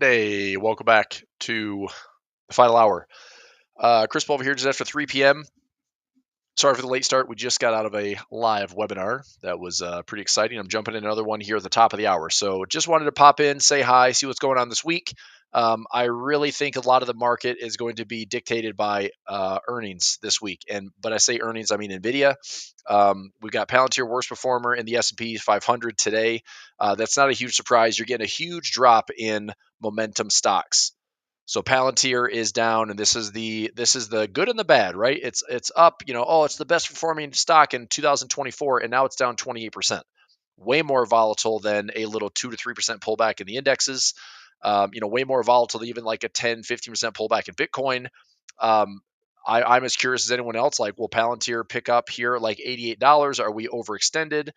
Monday. Welcome back to the final hour. Chris Pulver here just after 3 p.m. Sorry for the late start. We just got out of a live webinar. That was pretty exciting. I'm jumping in another one here at the top of the hour. So just wanted to pop in, say hi, see what's going on this week. I really think a lot of the market is going to be dictated by earnings this week. But I say earnings, I mean NVIDIA. We've got Palantir worst performer in the S&P 500 today. That's not a huge surprise. You're getting a huge drop in momentum stocks. So Palantir is down, and this is the good and the bad, right? It's up, it's the best performing stock in 2024, and now it's down 28%. Way more volatile than a little 2 to 3% pullback in the indexes. Way more volatile than even like a 10, 15% pullback in Bitcoin. I'm as curious as anyone else. Like, will Palantir pick up here like $88? Are we overextended?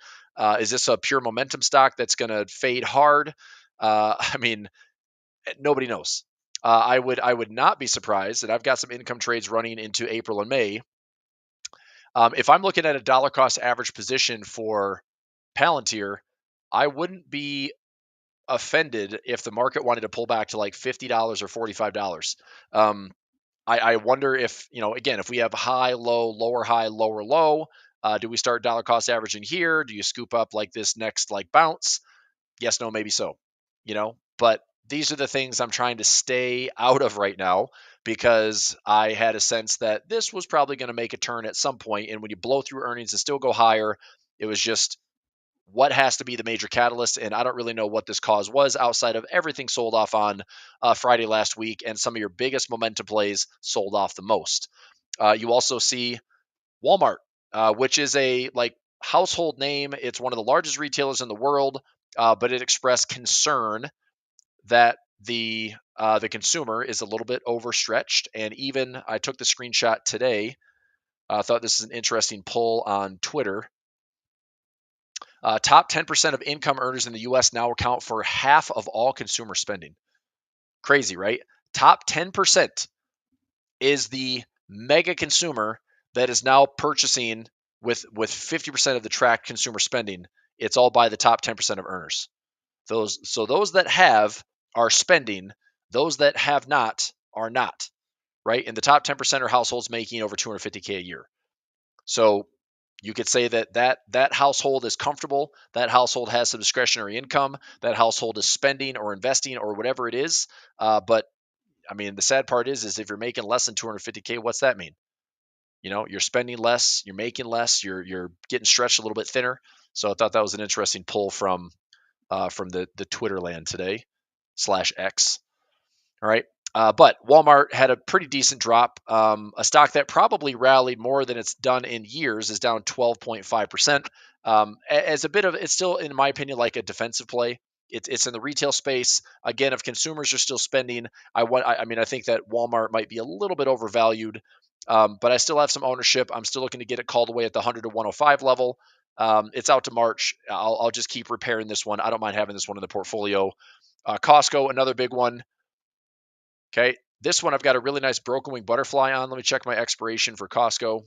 Is this a pure momentum stock that's going to fade hard? Nobody knows. I would not be surprised, and I've got some income trades running into April and May. If I'm looking at a dollar cost average position for Palantir, I wouldn't be offended if the market wanted to pull back to like $50 or $45. I wonder if, again, if we have high, low, lower, high, lower, low, do we start dollar cost averaging here? Do you scoop up like this next like bounce? Yes, no, maybe so, but these are the things I'm trying to stay out of right now because I had a sense that this was probably going to make a turn at some point. And when you blow through earnings and still go higher, it was just what has to be the major catalyst. And I don't really know what this cause was outside of everything sold off on Friday last week. And some of your biggest momentum plays sold off the most. You also see Walmart, which is a household name. It's one of the largest retailers in the world, but it expressed concern that the consumer is a little bit overstretched. And even I took the screenshot today. I thought this is an interesting poll on Twitter. Top 10% of income earners in the U.S. now account for half of all consumer spending. Crazy, right? Top 10% is the mega consumer that is now purchasing with 50% of the tracked consumer spending. It's all by the top 10% of earners. Those that have are spending. Those that have not are not, right? And the top 10% are households making over $250K a year. So you could say that household is comfortable. That household has some discretionary income. That household is spending or investing or whatever it is. But the sad part is if you're making less than 250K, what's that mean? You're spending less, you're making less, you're getting stretched a little bit thinner. So I thought that was an interesting pull from the Twitter land today /X. All right. But Walmart had a pretty decent drop. A stock that probably rallied more than it's done in years is down 12.5%. As a bit of, it's still, in my opinion, like a defensive play. It's in the retail space. Again, if consumers are still spending, I think that Walmart might be a little bit overvalued. But I still have some ownership. I'm still looking to get it called away at the 100 to 105 level. It's out to March. I'll just keep repairing this one. I don't mind having this one in the portfolio. Costco, another big one. Okay, this one I've got a really nice broken wing butterfly on. Let me check my expiration for Costco.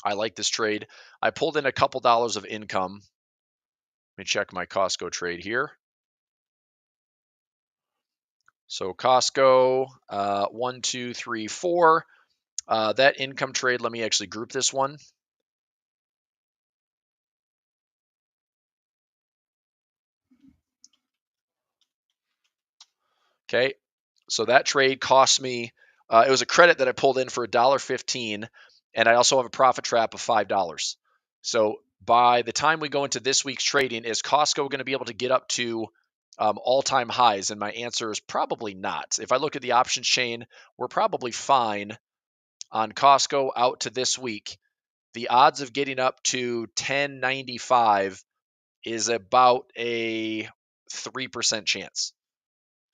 I like this trade. I pulled in a couple dollars of income. Let me check my Costco trade here. So Costco, 1, 2, 3, 4. That income trade, let me actually group this one. Okay, so that trade cost me, it was a credit that I pulled in for $1.15, and I also have a profit trap of $5. So by the time we go into this week's trading, is Costco going to be able to get up to all-time highs? And my answer is probably not. If I look at the options chain, we're probably fine on Costco out to this week. The odds of getting up to 10.95 is about a 3% chance.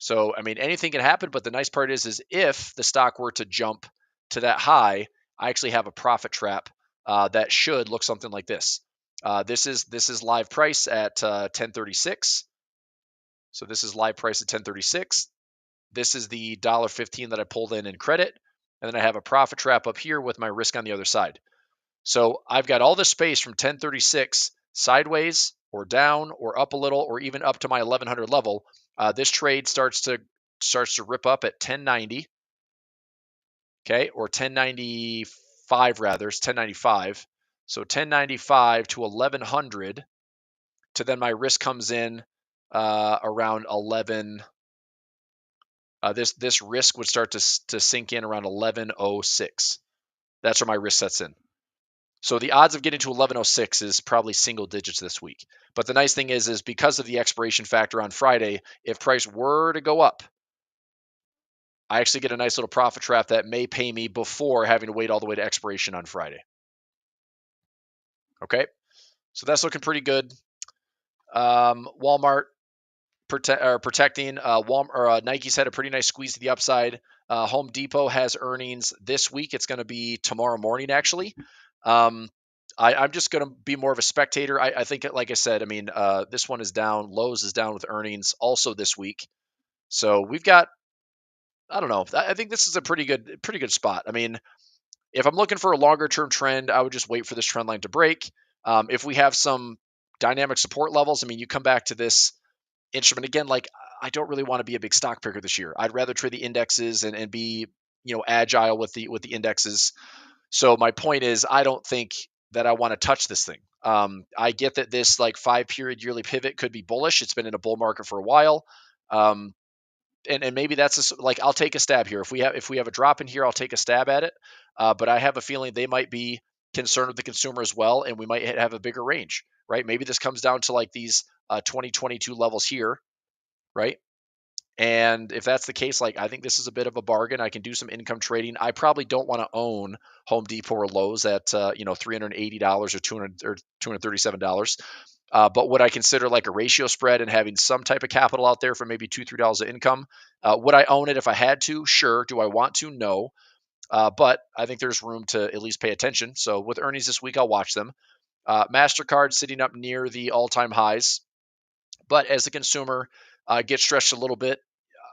So, anything can happen, but the nice part is if the stock were to jump to that high, I actually have a profit trap that should look something like this. This is live price at 10.36. So this is live price at 10.36. This is the $1.15 that I pulled in credit, and then I have a profit trap up here with my risk on the other side. So I've got all this space from 10.36 sideways or down or up a little or even up to my 1100 level. This trade starts to rip up at 1090, okay, or 1095 rather. It's 1095. So 1095 to 1100 to then my risk comes in around 11. This risk would start to sink in around 1106. That's where my risk sets in. So the odds of getting to 1106 is probably single digits this week. But the nice thing is because of the expiration factor on Friday, if price were to go up, I actually get a nice little profit trap that may pay me before having to wait all the way to expiration on Friday. Okay, so that's looking pretty good. Walmart protecting. Nike's had a pretty nice squeeze to the upside. Home Depot has earnings this week. It's going to be tomorrow morning, actually. I'm just going to be more of a spectator. I think, like I said, I mean, this one is down. Lowe's is down with earnings also this week. So we've got, I don't know. I think this is a pretty good spot. I mean, if I'm looking for a longer term trend, I would just wait for this trend line to break. If we have some dynamic support levels, I mean, you come back to this instrument again, like I don't really want to be a big stock picker this year. I'd rather trade the indexes and be, agile with the indexes. So my point is, I don't think that I want to touch this thing. I get that this like 5-period yearly pivot could be bullish. It's been in a bull market for a while. And maybe that's like I'll take a stab here. If we have a drop in here, I'll take a stab at it. But I have a feeling they might be concerned with the consumer as well, and we might have a bigger range, right? Maybe this comes down to like these 2022 levels here, right? And if that's the case, like I think this is a bit of a bargain. I can do some income trading. I probably don't want to own Home Depot or Lowe's at $380 or $237. But would I consider like a ratio spread and having some type of capital out there for maybe $2-3 of income? Would I own it if I had to? Sure. Do I want to? No. But I think there's room to at least pay attention. So with earnings this week, I'll watch them. MasterCard sitting up near the all-time highs. But as the consumer gets stretched a little bit,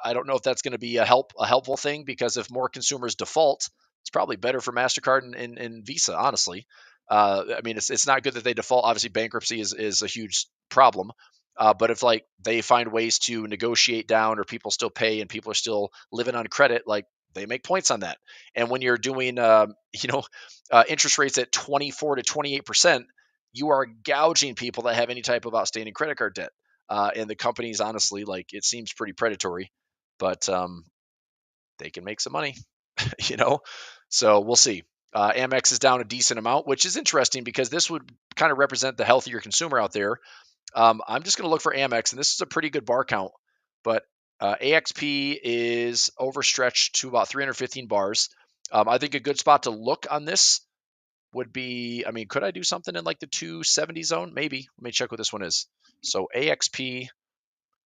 I don't know if that's going to be a helpful thing, because if more consumers default, it's probably better for MasterCard and Visa, honestly. I mean, it's not good that they default. Obviously, bankruptcy is a huge problem. But if like they find ways to negotiate down, or people still pay and people are still living on credit, like they make points on that. And when you're doing, interest rates at 24 to 28%, you are gouging people that have any type of outstanding credit card debt. And the companies, honestly, like it seems pretty predatory, but they can make some money, you know. So we'll see. Amex is down a decent amount, which is interesting because this would kind of represent the healthier consumer out there. I'm just going to look for Amex, and this is a pretty good bar count, but AXP is overstretched to about 315 bars. I think a good spot to look on this would be, I mean, could I do something in like the 270 zone? Maybe. Let me check what this one is. So AXP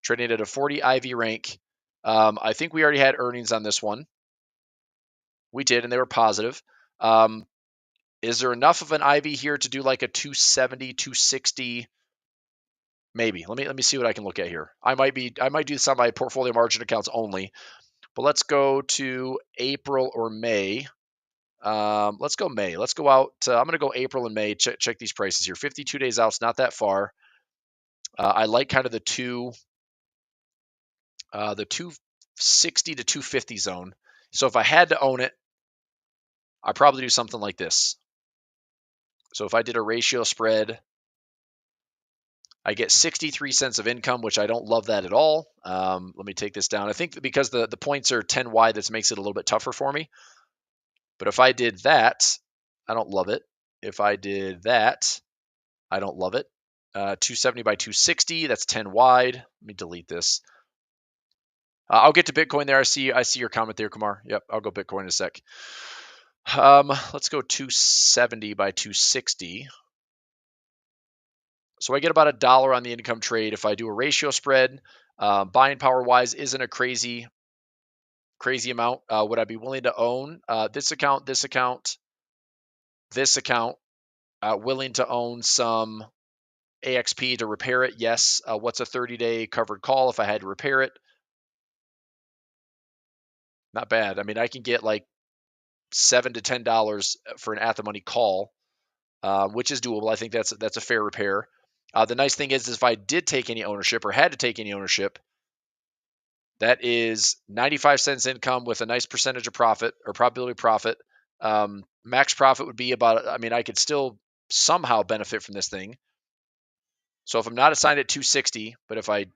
trading at a 40 IV rank. I think we already had earnings on this one. We did, and they were positive. Is there enough of an IV here to do like a 270, 260? Maybe. Let me see what I can look at here. I might do some of my portfolio margin accounts only, but let's go to April or May. Let's go May. Let's go out. I'm going to go April and May. Check these prices here. 52 days out. It's not that far. I like kind of the 260 to 250 zone. So if I had to own it, I'd probably do something like this. So if I did a ratio spread, I get 63 cents of income, which I don't love that at all. Let me take this down. I think that because the points are 10 wide, this makes it a little bit tougher for me. But if I did that, I don't love it. If I did that, I don't love it. 270 by 260, that's 10 wide. Let me delete this. I'll get to Bitcoin there. I see your comment there, Kumar. Yep, I'll go Bitcoin in a sec. Let's go 270 by 260. So I get about $1 on the income trade if I do a ratio spread. Buying power wise isn't a crazy amount. Would I be willing to own this account, this account, this account? Willing to own some AXP to repair it? Yes. What's a 30-day covered call if I had to repair it? Not bad. I mean, I can get like $7 to $10 for an at the money call, which is doable. I think that's a fair repair. The nice thing is if I did take any ownership or had to take any ownership, That is 95 cents income with a nice percentage of profit or probability of profit. Max profit would be about, I mean, I could still somehow benefit from this thing. So if I'm not assigned at 260, but if I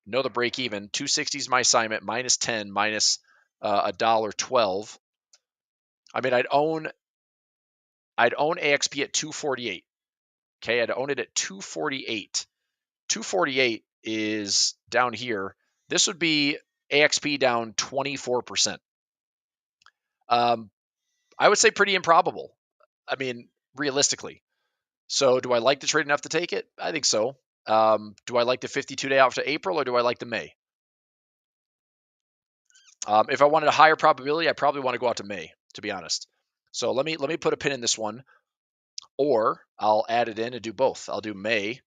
know the break even, 260 is my assignment, minus 10, minus $1.12. I mean, I'd own AXP at 248. Okay, I'd own it at 248. 248 is down here. This would be AXP down 24%. I would say pretty improbable. I mean, realistically. So do I like the trade enough to take it? I think so. Do I like the 52-day out to April or do I like the May? If I wanted a higher probability, I probably want to go out to May, to be honest. So let me put a pin in this one, or I'll add it in and do both. I'll do May,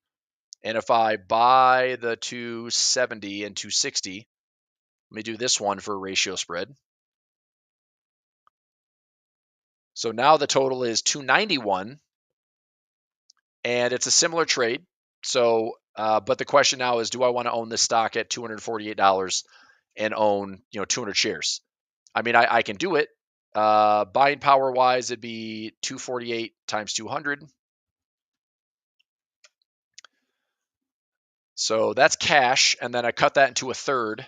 and if I buy the 270 and 260, let me do this one for a ratio spread. So now the total is 291, and it's a similar trade. So, but the question now is, do I want to own this stock at $248 and own 200 shares? I mean, I can do it. Buying power wise, it'd be 248 times 200. So that's cash, and then I cut that into a third.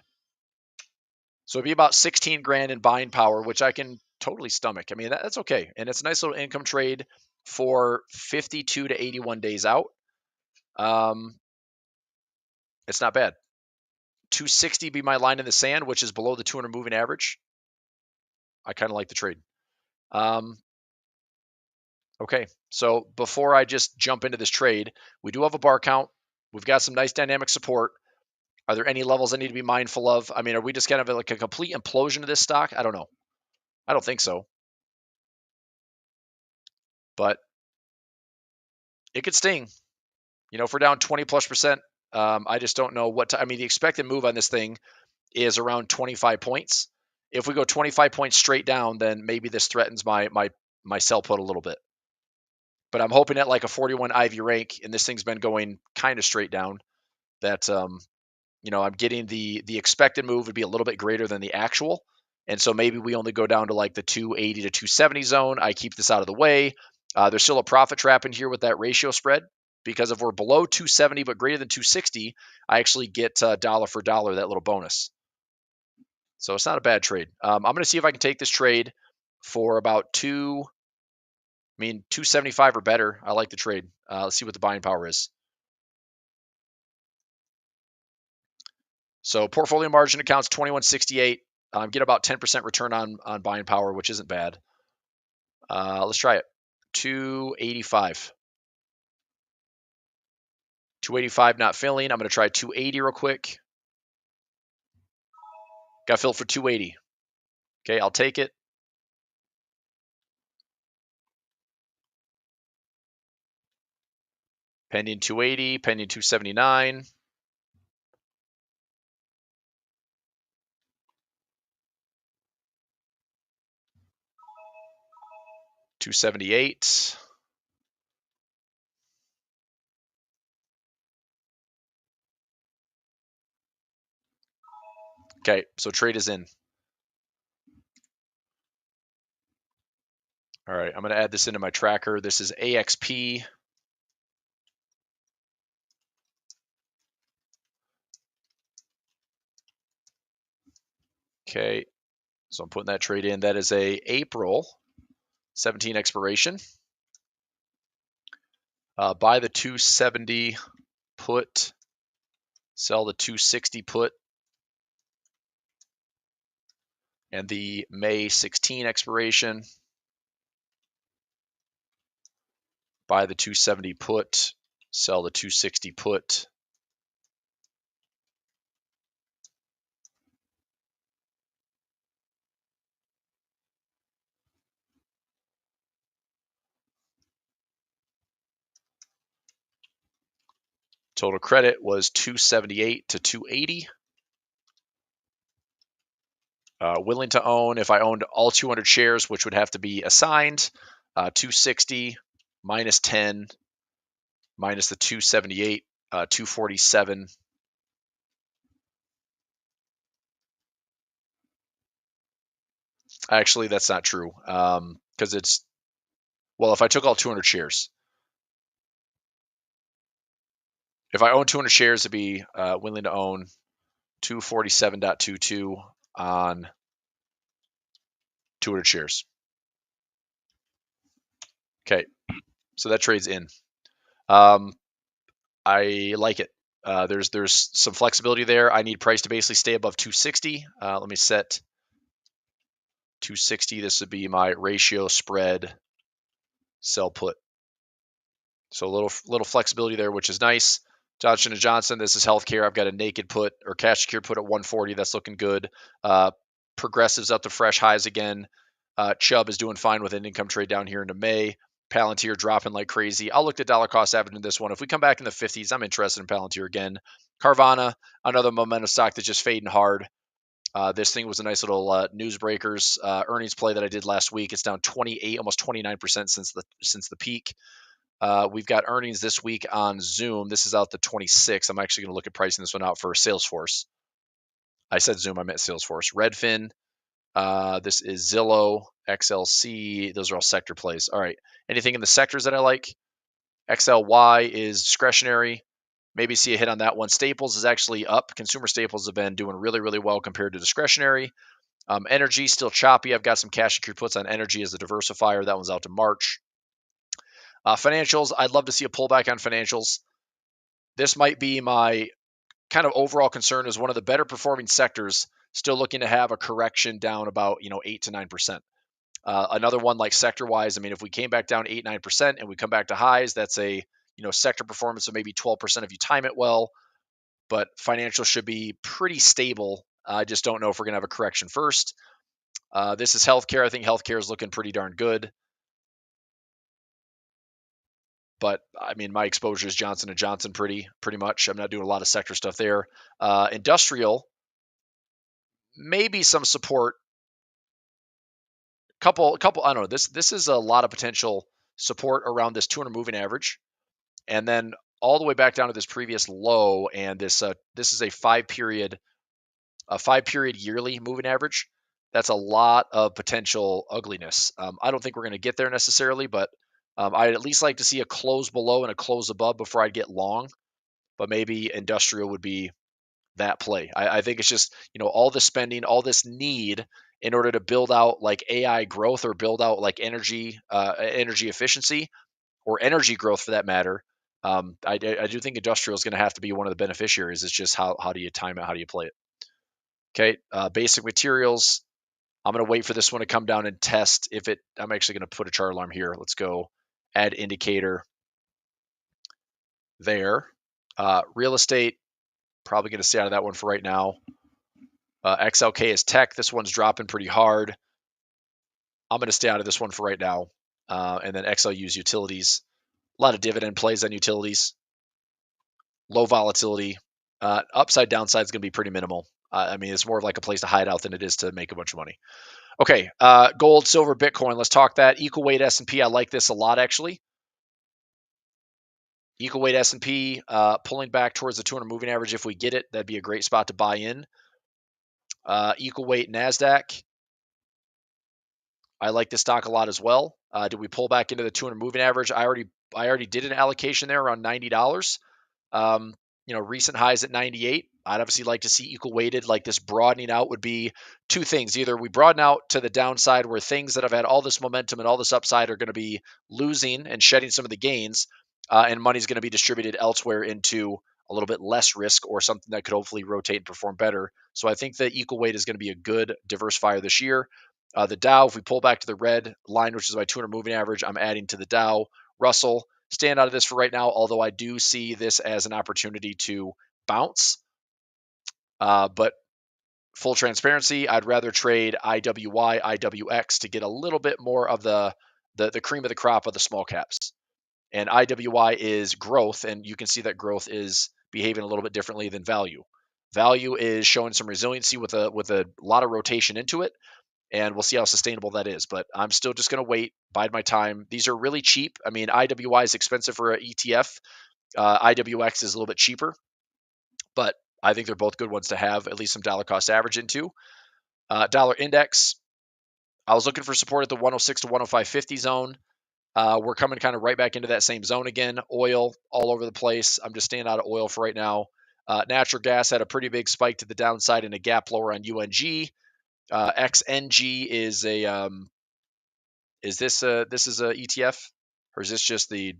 So it'd be about 16 grand in buying power, which I can totally stomach. I mean, that's okay. And it's a nice little income trade for 52 to 81 days out. It's not bad. 260 be my line in the sand, which is below the 200 moving average. I kind of like the trade. Okay, so before I just jump into this trade, we do have a bar count. We've got some nice dynamic support. Are there any levels I need to be mindful of? I mean, are we just kind of like a complete implosion of this stock? I don't know. I don't think so. But it could sting. If we're down 20+%, I just don't know what I mean, the expected move on this thing is around 25 points. If we go 25 points straight down, then maybe this threatens my sell put a little bit. But I'm hoping at like a 41 IV rank, and this thing's been going kind of straight down, that I'm getting the expected move would be a little bit greater than the actual. And so maybe we only go down to like the 280 to 270 zone. I keep this out of the way. There's still a profit trap in here with that ratio spread, because if we're below 270 but greater than 260, I actually get dollar for dollar that little bonus. So it's not a bad trade. I'm going to see if I can take this trade for about 275 or better. I like the trade. Let's see what the buying power is. So portfolio margin accounts 2168. Get about 10% return on buying power, which isn't bad. Let's try it. 285. 285 not filling. I'm going to try 280 real quick. Got filled for 280. Okay, I'll take it. Pending 280, pending 279. $278. Okay, so trade is in. All right, I'm going to add this into my tracker. This is AXP. Okay, so I'm putting that trade in. That is a April 17 expiration. Buy the 270 put, sell the 260 put, and the May 16 expiration. Buy the 270 put, sell the 260 put. Total credit was 278 to 280. Willing to own, if I owned all 200 shares, which would have to be assigned, 260 minus 10 minus the 278, 247. Actually, that's not true. Because it's, well, if I took all 200 shares, if I own 200 shares, it'd be willing to own 247.22 on 200 shares. Okay, so that trades in. I like it. There's some flexibility there. I need price to basically stay above 260. Let me set 260. This would be my ratio spread sell put. So a little flexibility there, which is nice. Johnson & Johnson, this is healthcare. I've got a naked put or cash secure put at 140. That's looking good. Progressives up to fresh highs again. Chubb is doing fine with an income trade down here into May. Palantir dropping like crazy. I'll look at dollar cost average in this one. If we come back in the 50s, I'm interested in Palantir again. Carvana, another momentum stock that's just fading hard. This thing was a nice little news breakers earnings play that I did last week. It's down 28, almost 29% since the peak. We've got earnings this week on Zoom. This is out the 26th. I'm actually going to look at pricing this one out for Salesforce. I said Zoom, I meant Salesforce. Redfin. This is Zillow, XLC. Those are all sector plays. All right. Anything in the sectors that I like? XLY is discretionary. Maybe see a hit on that one. Staples is actually up. Consumer staples have been doing really, really well compared to discretionary. Energy still choppy. I've got some cash secured puts on energy as a diversifier. That one's out to March. Financials, I'd love to see a pullback on financials. This might be my kind of overall concern is one of the better performing sectors still looking to have a correction down about 8 to 9%. Another one like sector wise, I mean, if we came back down 8, 9% and we come back to highs, that's a sector performance of maybe 12% if you time it well. But financial should be pretty stable. I just don't know if we're going to have a correction first. This is healthcare. I think healthcare is looking pretty darn good. But I mean, my exposure is Johnson & Johnson pretty much. I'm not doing a lot of sector stuff there. Industrial, maybe some support. Couple. I don't know. This is a lot of potential support around this 200 moving average, and then all the way back down to this previous low. And this is a 5-period yearly moving average. That's a lot of potential ugliness. I don't think we're going to get there necessarily, but I'd at least like to see a close below and a close above before I get long. But maybe industrial would be that play. I think it's just, all this spending, all this need in order to build out like AI growth or build out like energy efficiency or energy growth for that matter. I do think industrial is going to have to be one of the beneficiaries. It's just how do you time it? How do you play it? Okay. Basic materials. I'm going to wait for this one to come down and test if it, I'm actually going to put a chart alarm here. Let's go add indicator there. Real estate, probably going to stay out of that one for right now. XLK is tech. This one's dropping pretty hard. I'm going to stay out of this one for right now. And then XLU is utilities. A lot of dividend plays on utilities. Low volatility. Upside downside is going to be pretty minimal. I mean, it's more of like a place to hide out than it is to make a bunch of money. Okay, gold, silver, Bitcoin. Let's talk that. Equal weight S&P. I like this a lot, actually. Equal weight S&P pulling back towards the 200 moving average. If we get it, that'd be a great spot to buy in. Equal weight NASDAQ. I like this stock a lot as well. Did we pull back into the 200 moving average? I already did an allocation there around $90. Recent highs at 98. I'd obviously like to see equal weighted, like this broadening out would be two things. Either we broaden out to the downside where things that have had all this momentum and all this upside are going to be losing and shedding some of the gains, and money's going to be distributed elsewhere into a little bit less risk or something that could hopefully rotate and perform better. So I think the equal weight is going to be a good diversifier this year. The Dow, if we pull back to the red line, which is my 200 moving average, I'm adding to the Dow. Russell, stand out of this for right now, although I do see this as an opportunity to bounce. But full transparency, I'd rather trade IWY, IWX to get a little bit more of the cream of the crop of the small caps. And IWY is growth, and you can see that growth is behaving a little bit differently than value. Value is showing some resiliency with a lot of rotation into it, and we'll see how sustainable that is. But I'm still just going to wait, bide my time. These are really cheap. I mean, IWY is expensive for an ETF. IWX is a little bit cheaper, but I think they're both good ones to have at least some dollar cost average into. Dollar index, I was looking for support at the 106 to 105.50 zone. We're coming kind of right back into that same zone again. Oil all over the place. I'm just staying out of oil for right now. Natural gas had a pretty big spike to the downside and a gap lower on UNG. XNG is a this is a ETF, or is this just the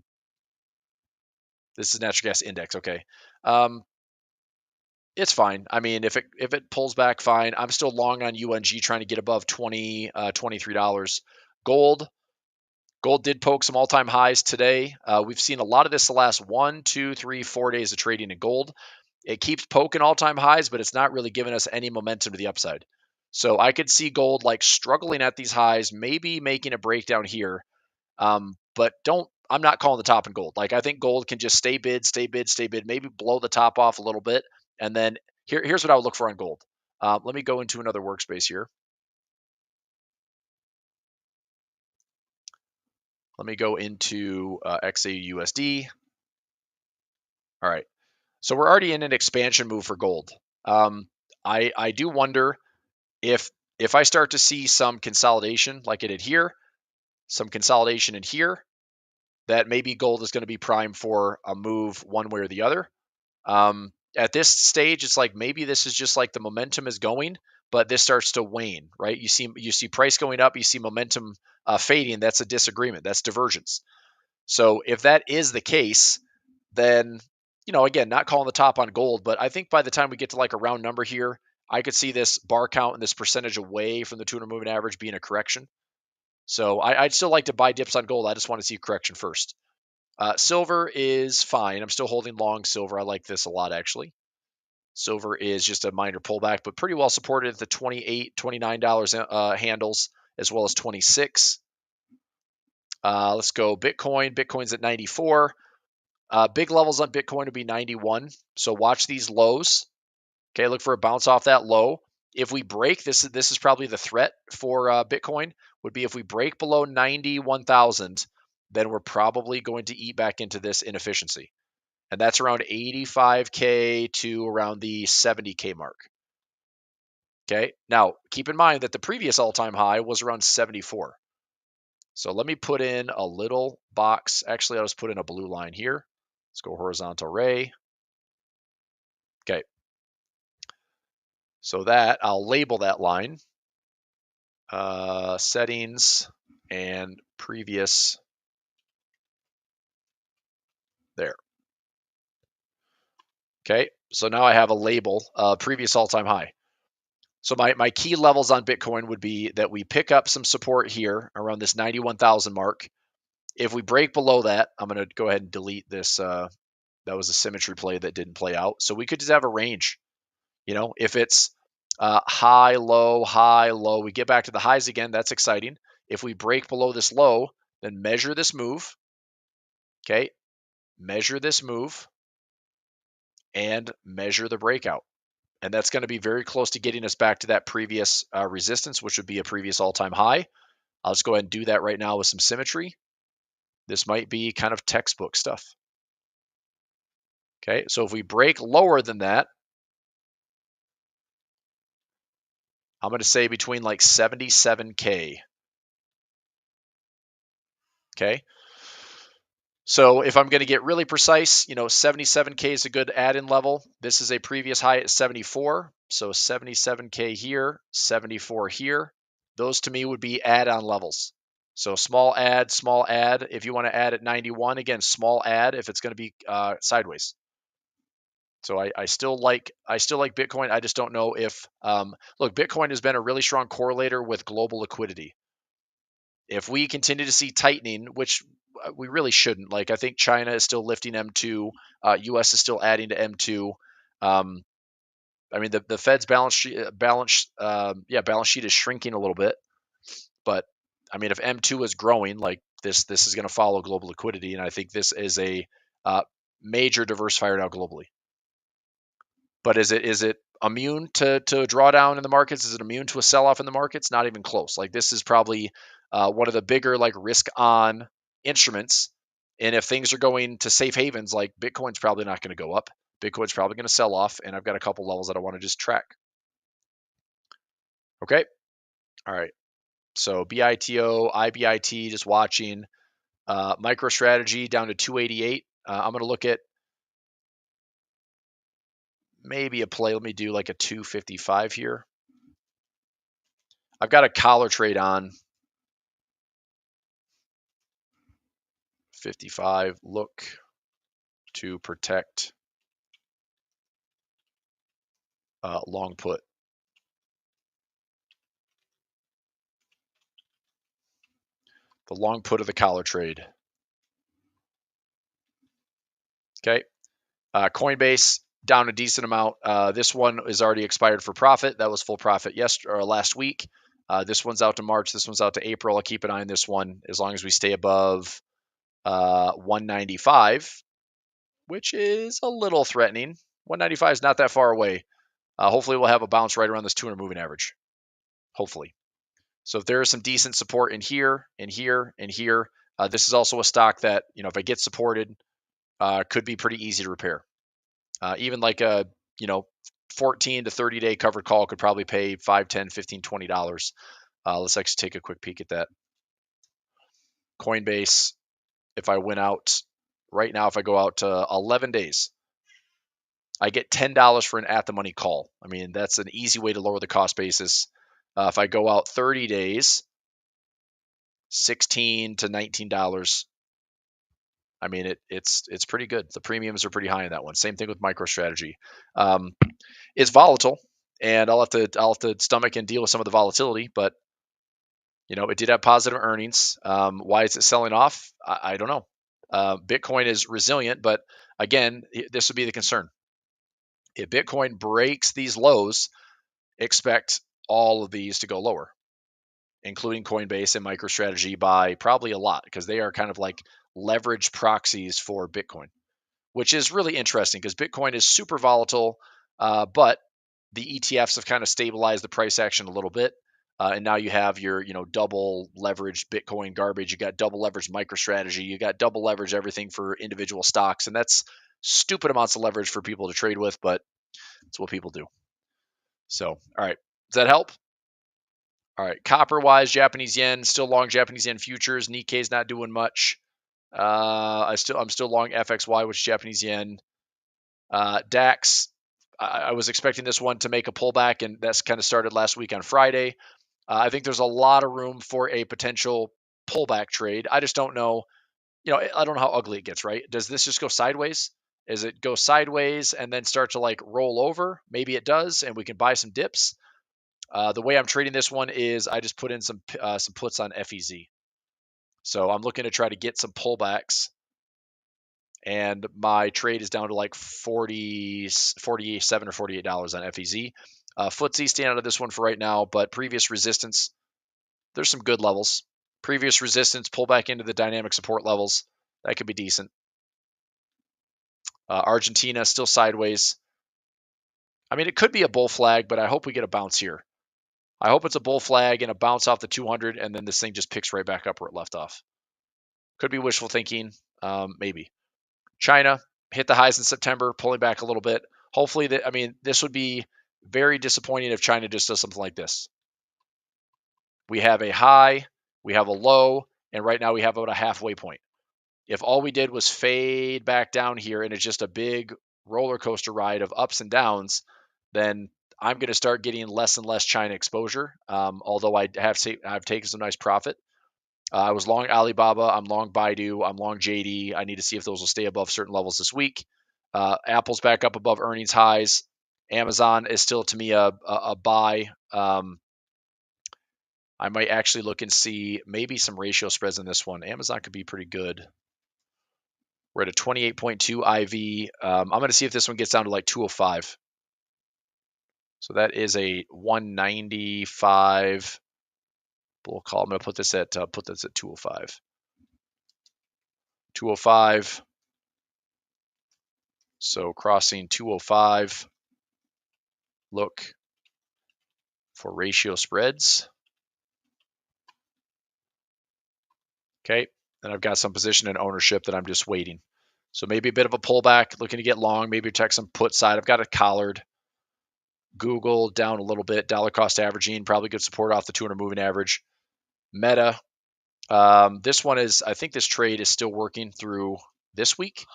this is natural gas index? Okay, um, it's fine. I mean, if it pulls back, fine. I'm still long on UNG, trying to get above $23. Gold Gold did poke some all-time highs today. We've seen a lot of this the last 1, 2, 3, 4 days of trading in gold. It keeps poking all-time highs, but it's not really giving us any momentum to the upside. So I could see gold like struggling at these highs, maybe making a breakdown here. But don't. I'm not calling the top in gold. Like I think gold can just stay bid, stay bid, stay bid, maybe blow the top off a little bit, and then here's what I would look for on gold. Let me go into another workspace here. Let me go into XAUUSD. All right. So we're already in an expansion move for gold. I do wonder if I start to see some consolidation like it did here, some consolidation in here, that maybe gold is going to be primed for a move one way or the other. At this stage, it's like maybe this is just like the momentum is going, but this starts to wane, right? You see price going up, you see momentum fading. That's a disagreement. That's divergence. So if that is the case, then, again, not calling the top on gold, but I think by the time we get to like a round number here, I could see this bar count and this percentage away from the 200 moving average being a correction. So I'd still like to buy dips on gold. I just want to see a correction first. Silver is fine. I'm still holding long silver. I like this a lot, actually. Silver is just a minor pullback, but pretty well supported at the $28, $29 handles, as well as 26. Let's go Bitcoin. Bitcoin's at 94. Big levels on Bitcoin would be 91. So watch these lows. Okay, look for a bounce off that low. If we break this is probably the threat for Bitcoin would be if we break below 91,000, then we're probably going to eat back into this inefficiency. And that's around 85K to around the 70K mark. Okay, now keep in mind that the previous all-time high was around 74. So let me put in a little box. Actually, I'll just put in a blue line here. Let's go horizontal ray. Okay. So that I'll label that line settings and previous there. Okay. So now I have a label previous all-time high. So my key levels on Bitcoin would be that we pick up some support here around this 91,000 mark. If we break below that, I'm going to go ahead and delete this. That was a symmetry play that didn't play out. So we could just have a range. If it's high, low, we get back to the highs again. That's exciting. If we break below this low, then measure this move. Okay. Measure this move and measure the breakout. And that's going to be very close to getting us back to that previous resistance, which would be a previous all-time high. I'll just go ahead and do that right now with some symmetry. This might be kind of textbook stuff. Okay. So if we break lower than that, I'm going to say between like 77K. Okay. So if I'm going to get really precise, 77K is a good add-in level. This is a previous high at 74. So 77K here, 74 here. Those to me would be add-on levels. So small add. If you want to add at 91, again, small add if it's going to be sideways. So I still like Bitcoin. I just don't know if look, Bitcoin has been a really strong correlator with global liquidity. If we continue to see tightening, which we really shouldn't, like I think China is still lifting M2, U.S. is still adding to M2. I mean the Fed's balance sheet is shrinking a little bit, but I mean if M2 is growing, like this is going to follow global liquidity, and I think this is a major diversifier now globally. But is it immune to a drawdown in the markets? Is it immune to a sell-off in the markets? Not even close. Like this is probably one of the bigger like risk on instruments. And if things are going to safe havens, like Bitcoin's probably not going to go up. Bitcoin's probably going to sell off. And I've got a couple levels that I want to just track. Okay. All right. So BITO, IBIT, just watching. MicroStrategy down to 288. I'm going to look at maybe a play. Let me do like a 255 here. I've got a collar trade on 55. Look to protect long put. The long put of the collar trade. Okay. Coinbase down a decent amount. This one is already expired for profit. That was full profit last week. This one's out to March. This one's out to April. I'll keep an eye on this one as long as we stay above 195, which is a little threatening. 195 is not that far away. Hopefully we'll have a bounce right around this 200 moving average. Hopefully. So if there is some decent support in here, and here, and here, this is also a stock that, if I get supported, could be pretty easy to repair. Even like a, 14 to 30 day covered call could probably pay $5, $10, $15, $20. Let's actually take a quick peek at that. Coinbase, if I went out right now, if I go out to 11 days, I get $10 for an at the money call. I mean, that's an easy way to lower the cost basis. If I go out 30 days, $16 to $19. I mean, it's pretty good. The premiums are pretty high in that one. Same thing with MicroStrategy. It's volatile, and I'll have to stomach and deal with some of the volatility. But it did have positive earnings. Why is it selling off? I don't know. Bitcoin is resilient, but again, this would be the concern. If Bitcoin breaks these lows, expect all of these to go lower, including Coinbase and MicroStrategy by probably a lot, because they are kind of like leverage proxies for Bitcoin, which is really interesting because Bitcoin is super volatile, but the ETFs have kind of stabilized the price action a little bit. And now you have your, double leveraged Bitcoin garbage. You got double leveraged MicroStrategy. You got double leveraged everything for individual stocks. And that's stupid amounts of leverage for people to trade with, but it's what people do. So, all right. Does that help? All right. Copper wise, Japanese yen, still long Japanese yen futures. Nikkei's not doing much. I'm still long FXY, which is Japanese yen. DAX, I was expecting this one to make a pullback, and that's kind of started last week on Friday. I think there's a lot of room for a potential pullback trade. I just don't know. I don't know how ugly it gets, right? Does this just go sideways? Is it go sideways and then start to like roll over? Maybe it does, and we can buy some dips. The way I'm trading this one is I just put in some puts on FEZ. So I'm looking to try to get some pullbacks, and my trade is down to like 47 or $48 on FEZ. FTSE staying out of this one for right now, but previous resistance, there's some good levels. Previous resistance, pull back into the dynamic support levels. That could be decent. Argentina still sideways. I mean, it could be a bull flag, but I hope we get a bounce here. I hope it's a bull flag and a bounce off the 200, and then this thing just picks right back up where it left off. Could be wishful thinking, maybe. China hit the highs in September, pulling back a little bit. Hopefully, this would be very disappointing if China just does something like this. We have a high, we have a low, and right now we have about a halfway point. If all we did was fade back down here and it's just a big roller coaster ride of ups and downs, then I'm going to start getting less and less China exposure. Although I've taken some nice profit. I was long Alibaba. I'm long Baidu. I'm long JD. I need to see if those will stay above certain levels this week. Apple's back up above earnings highs. Amazon is still, to me, a buy. I might actually look and see maybe some ratio spreads in this one. Amazon could be pretty good. We're at a 28.2 IV. I'm going to see if this one gets down to like 205. So that is a 195 bull call. I'm going to put this at 205. 205. So crossing 205. Look for ratio spreads. Okay. And I've got some position and ownership that I'm just waiting. So maybe a bit of a pullback, looking to get long, maybe check some put side. I've got a collared. Google down a little bit. Dollar cost averaging, probably good support off the 200 moving average. Meta. This one is, I think this trade is still working through this week.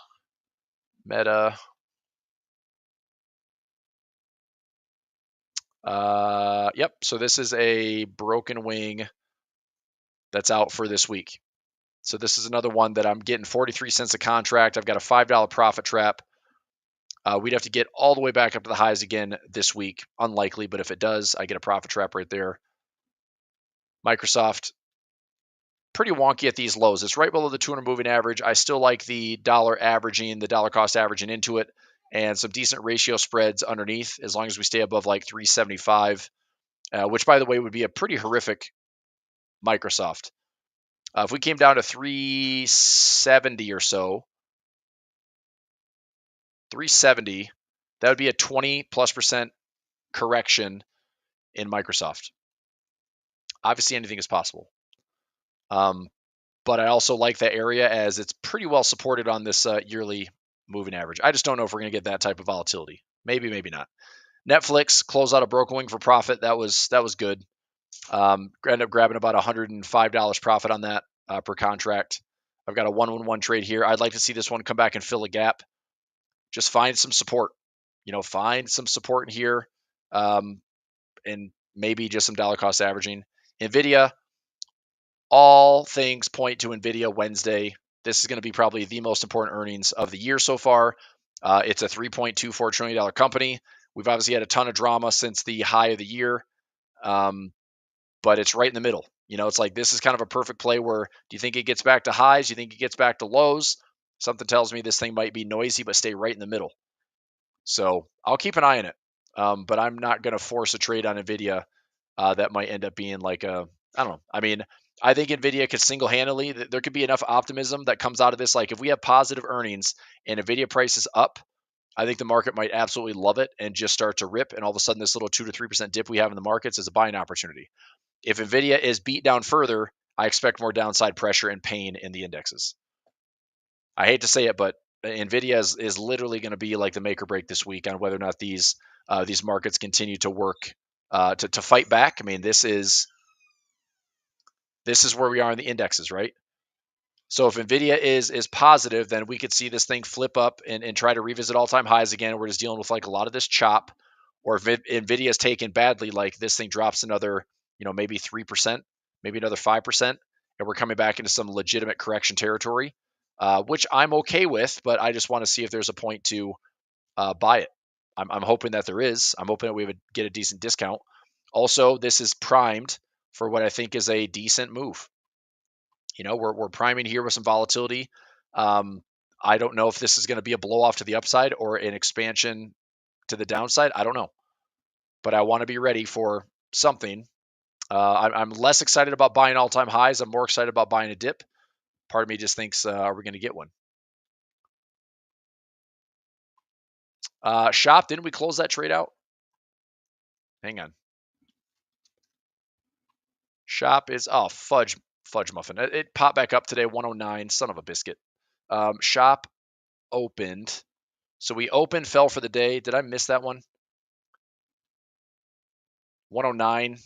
Meta. Yep. So this is a broken wing that's out for this week. So this is another one that I'm getting 43 cents a contract. I've got a $5 profit trap. We'd have to get all the way back up to the highs again this week. Unlikely, but if it does, I get a profit trap right there. Microsoft, pretty wonky at these lows. It's right below the 200 moving average. I still like the dollar cost averaging into it, and some decent ratio spreads underneath as long as we stay above like 375, which, by the way, would be a pretty horrific Microsoft. If we came down to 370 or so, 370, that would be a 20+% correction in Microsoft. Obviously, anything is possible. But I also like that area as it's pretty well supported on this yearly moving average. I just don't know if we're going to get that type of volatility. Maybe, maybe not. Netflix closed out a broken wing for profit. That was good. Ended up grabbing about $105 profit on that per contract. I've got a 1-1-1 trade here. I'd like to see this one come back and fill a gap. Just find some support. Find some support in here, and maybe just some dollar cost averaging. NVIDIA, all things point to NVIDIA Wednesday. This is going to be probably the most important earnings of the year so far. It's a $3.24 trillion company. We've obviously had a ton of drama since the high of the year, but it's right in the middle. It's like this is kind of a perfect play where do you think it gets back to highs? Do you think it gets back to lows? Something tells me this thing might be noisy, but stay right in the middle. So I'll keep an eye on it, but I'm not going to force a trade on NVIDIA. That might end up being like I don't know. I mean, I think NVIDIA could single-handedly, there could be enough optimism that comes out of this. Like if we have positive earnings and NVIDIA price is up, I think the market might absolutely love it and just start to rip. And all of a sudden, this little 2 to 3% dip we have in the markets is a buying opportunity. If NVIDIA is beat down further, I expect more downside pressure and pain in the indexes. I hate to say it, but NVIDIA is literally going to be like the make or break this week on whether or not these markets continue to work to fight back. I mean, this is where we are in the indexes, right? So if NVIDIA is positive, then we could see this thing flip up and try to revisit all-time highs again. We're just dealing with like a lot of this chop. Or if NVIDIA is taken badly, like this thing drops another, maybe 3%, maybe another 5%, and we're coming back into some legitimate correction territory, which I'm okay with, but I just want to see if there's a point to buy it. I'm hoping that there is. I'm hoping that we would get a decent discount. Also, this is primed for what I think is a decent move. We're priming here with some volatility. I don't know if this is going to be a blow off to the upside or an expansion to the downside. I don't know, but I want to be ready for something. I'm less excited about buying all-time highs. I'm more excited about buying a dip. Part of me just thinks, are we going to get one? Shop, didn't we close that trade out? Hang on. Shop is, fudge muffin. It popped back up today, 109, son of a biscuit. Shop opened. So we opened, fell for the day. Did I miss that one? 109.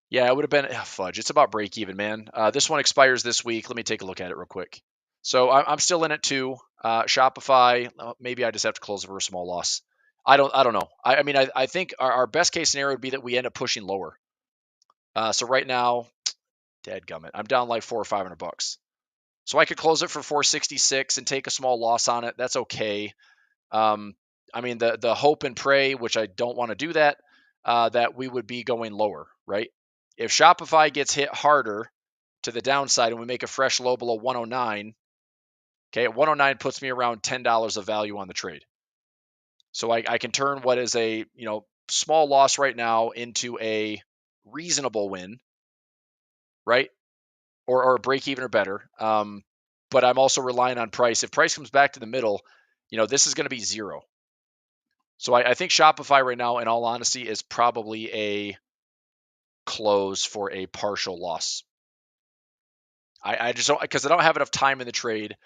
Yeah, it would have been fudge. It's about break even, man. This one expires this week. Let me take a look at it real quick. So I'm still in it too. Shopify. Maybe I just have to close it for a small loss. I don't know. I mean, I think our best case scenario would be that we end up pushing lower. So right now, dadgummit, I'm down like $400 or $500. So I could close it for 466 and take a small loss on it. That's okay. I mean, the hope and pray, which I don't want to do that we would be going lower, right? If Shopify gets hit harder to the downside and we make a fresh low below 109, okay, 109 puts me around $10 of value on the trade. So I can turn what is a small loss right now into a reasonable win, right? Or a break even or better. But I'm also relying on price. If price comes back to the middle, this is going to be zero. So I think Shopify right now, in all honesty, is probably a close for a partial loss. I just don't, because I don't have enough time in the trade.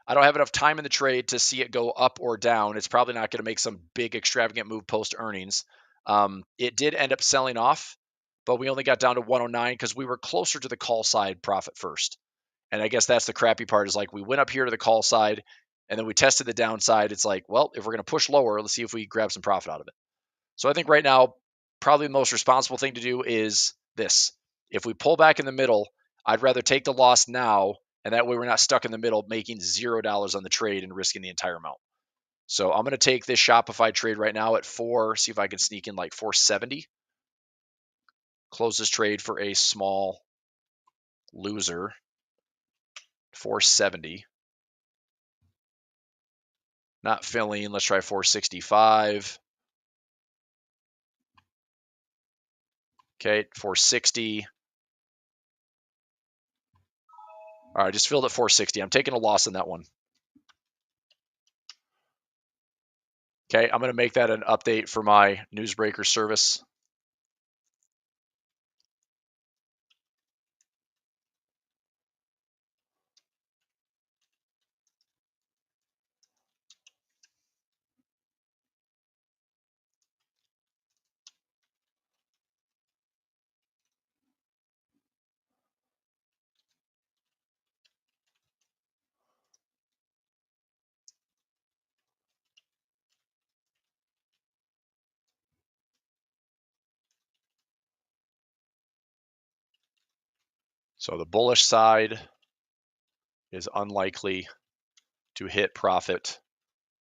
I don't have enough time in the trade to see it go up or down. It's probably not going to make some big extravagant move post earnings. It did end up selling off but we only got down to 109 because we were closer to the call side profit first. And I guess that's the crappy part is like we went up here to the call side and then we tested the downside. It's like, well, if we're going to push lower, let's see if we grab some profit out of it. So I think right now, probably the most responsible thing to do is this. If we pull back in the middle, I'd rather take the loss now, and that way we're not stuck in the middle making $0 on the trade and risking the entire amount. So I'm going to take this Shopify trade right now at 4, see if I can sneak in like 470. Close this trade for a small loser, 470. Not filling, let's try 465. Okay, 460. All right, just filled at 460. I'm taking a loss on that one. Okay, I'm going to make that an update for my newsbreaker service. So the bullish side is unlikely to hit profit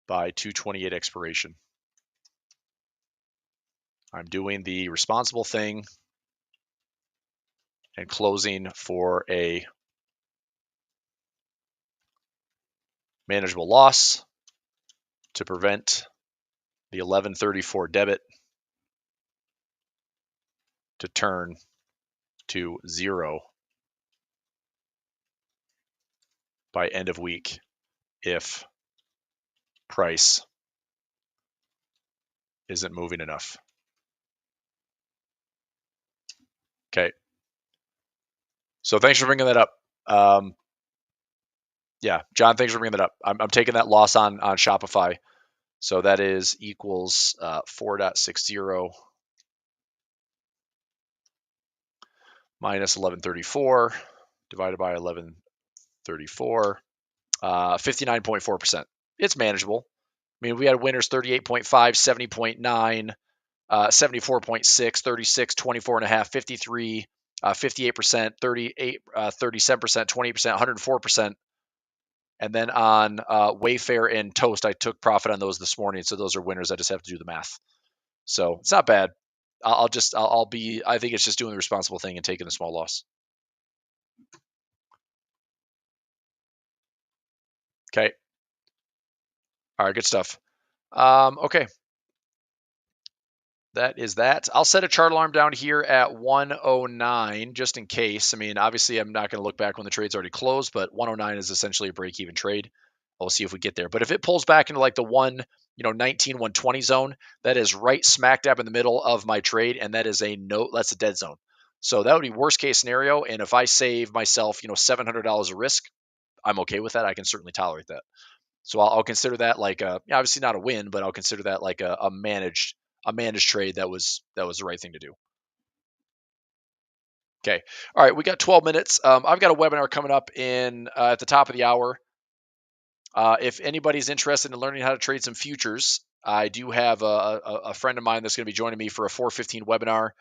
by 228 expiration. I'm doing the responsible thing and closing for a manageable loss to prevent the 1134 debit to turn to 0 by end of week if price isn't moving enough. Okay. So thanks for bringing that up. Yeah, John, thanks for bringing that up. I'm taking that loss on Shopify. So that is equals 4.60 minus 1134 divided by 1134, 59.4%. It's manageable. I mean, we had winners 38.5, 70.9, 74.6, 36, 24.5, 53, 58%, 38, 37%, 20%, 104%. And then on Wayfair and Toast, I took profit on those this morning. So those are winners. I just have to do the math. So it's not bad. I think it's just doing the responsible thing and taking a small loss. Okay. All right, good stuff. Okay. That is that. I'll set a chart alarm down here at 109 just in case. I mean, obviously, I'm not going to look back when the trade's already closed, but 109 is essentially a break-even trade. We'll see if we get there. But if it pulls back into like the 119, 120 zone, that is right smack dab in the middle of my trade, and that is that's a dead zone. So that would be worst case scenario. And if I save myself, $700 of risk, I'm okay with that. I can certainly tolerate that. So I'll consider that like obviously not a win, but I'll consider that like a managed trade that was the right thing to do. Okay. All right. We got 12 minutes. I've got a webinar coming up at the top of the hour. If anybody's interested in learning how to trade some futures, I do have a friend of mine that's going to be joining me for a 4:15 webinar.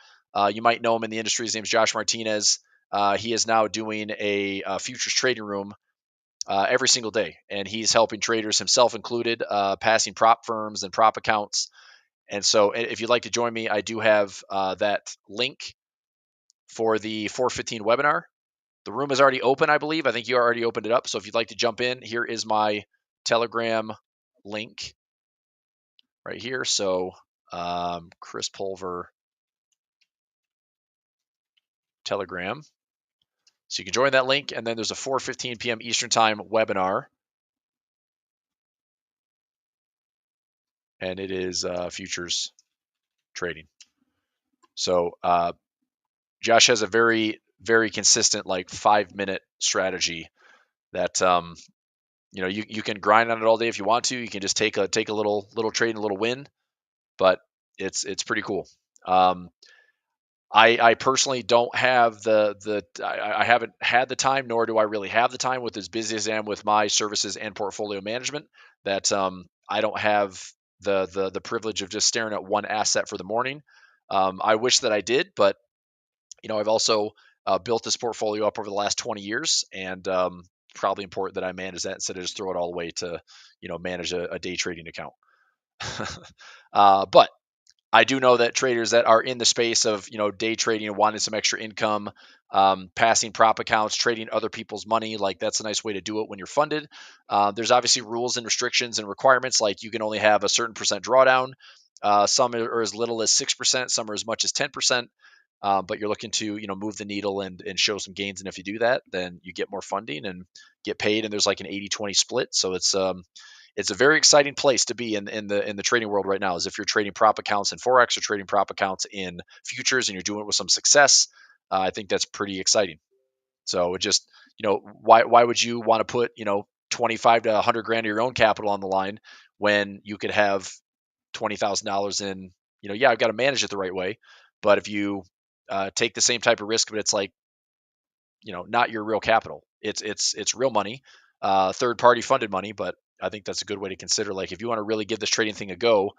You might know him in the industry. His name is Josh Martinez. He is now doing a futures trading room every single day, and he's helping traders, himself included, passing prop firms and prop accounts. And so if you'd like to join me, I do have that link for the 4:15 webinar. The room is already open, I believe. I think you already opened it up. So if you'd like to jump in, here is my Telegram link right here. So Chris Pulver Telegram. So you can join that link, and then there's a 4:15 p.m. Eastern Time webinar. And it is futures trading. So Josh has a very, very consistent, like 5-minute strategy that you can grind on it all day if you want to. You can just take a little trade and a little win, but it's pretty cool. I personally don't have I haven't had the time, nor do I really have the time with as busy as I am with my services and portfolio management that I don't have the privilege of just staring at one asset for the morning. I wish that I did, but I've also built this portfolio up over the last 20 years, and probably important that I manage that instead of just throw it all away to manage a day trading account. But I do know that traders that are in the space of day trading and wanting some extra income, passing prop accounts, trading other people's money, like that's a nice way to do it when you're funded. There's obviously rules and restrictions and requirements, like you can only have a certain percent drawdown. Some are as little as 6%, some are as much as 10%. But you're looking to move the needle and show some gains, and if you do that, then you get more funding and get paid. And there's like an 80-20 split, so it's a very exciting place to be in the trading world right now. Is if you're trading prop accounts in forex or trading prop accounts in futures and you're doing it with some success, I think that's pretty exciting. So it just why would you want to put 25 to 100 grand of your own capital on the line when you could have $20,000 in yeah, I've got to manage it the right way, but if you take the same type of risk, but it's like not your real capital, it's real money, third party funded money. But I think that's a good way to consider, like, if you want to really give this trading thing a go,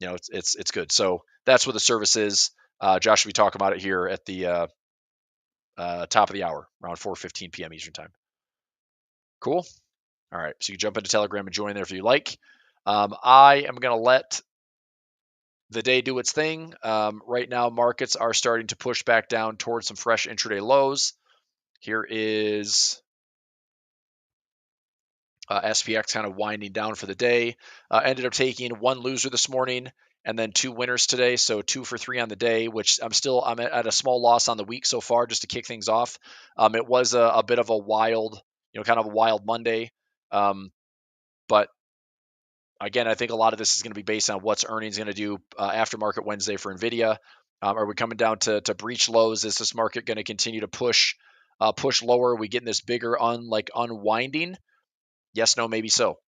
it's good. So that's what the service is. Josh will be talking about it here at the top of the hour around 4:15 p.m. Eastern time. Cool. All right, so you can jump into Telegram and join there if you like. I am going to let the day do its thing. Right now, markets are starting to push back down towards some fresh intraday lows. Here is SPX kind of winding down for the day. Ended up taking one loser this morning and then two winners today. So 2 for 3 on the day, which I'm at a small loss on the week so far, just to kick things off. It was a bit of a wild, kind of a wild Monday. But again, I think a lot of this is going to be based on what's earnings going to do after market Wednesday for Nvidia. Are we coming down to breach lows? Is this market going to continue to push lower? Are we getting this bigger unwinding? Yes, no, maybe so.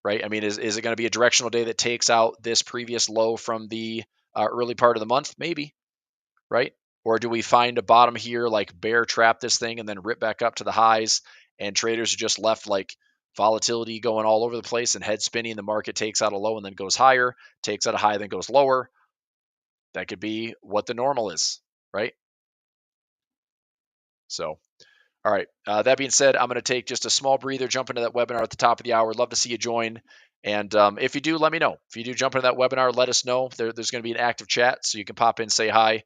Right? I mean, is it going to be a directional day that takes out this previous low from the early part of the month? Maybe. Right? Or do we find a bottom here, like bear trap this thing and then rip back up to the highs, and traders are just left like volatility going all over the place and head spinning? The market takes out a low and then goes higher, takes out a high, then goes lower. That could be what the normal is, right? So, all right. That being said, I'm going to take just a small breather, jump into that webinar at the top of the hour. Love to see you join. And if you do, let me know. If you do jump into that webinar, let us know. There's going to be an active chat, so you can pop in, say hi,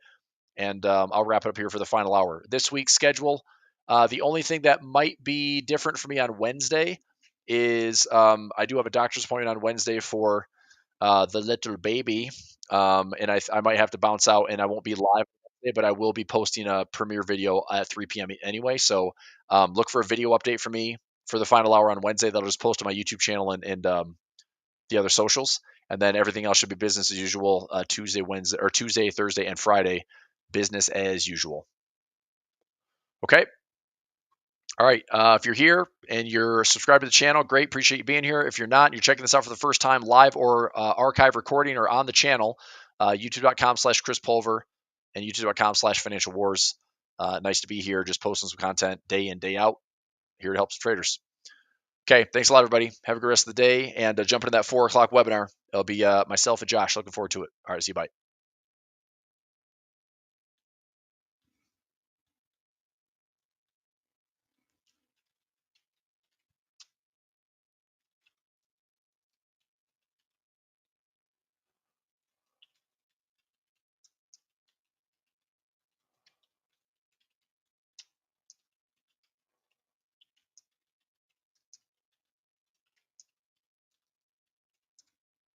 and I'll wrap it up here for the final hour. This week's schedule, the only thing that might be different for me on Wednesday is I do have a doctor's appointment on Wednesday for the little baby, and I might have to bounce out, and I won't be live today, but I will be posting a premiere video at 3 p.m. anyway. So look for a video update from me for the final hour on Wednesday. That'll just post on my YouTube channel and the other socials, and then everything else should be business as usual. Tuesday, Thursday, and Friday, business as usual. Okay. All right. If you're here and you're subscribed to the channel, great. Appreciate you being here. If you're not, and you're checking this out for the first time, live or archive recording or on the channel, youtube.com/Chris Pulver and youtube.com/Financial Wars. Nice to be here, just posting some content day in, day out, here to help some traders. Okay. Thanks a lot, everybody. Have a good rest of the day, and jump into that 4 o'clock webinar. It'll be myself and Josh. Looking forward to it. All right. See you. Bye.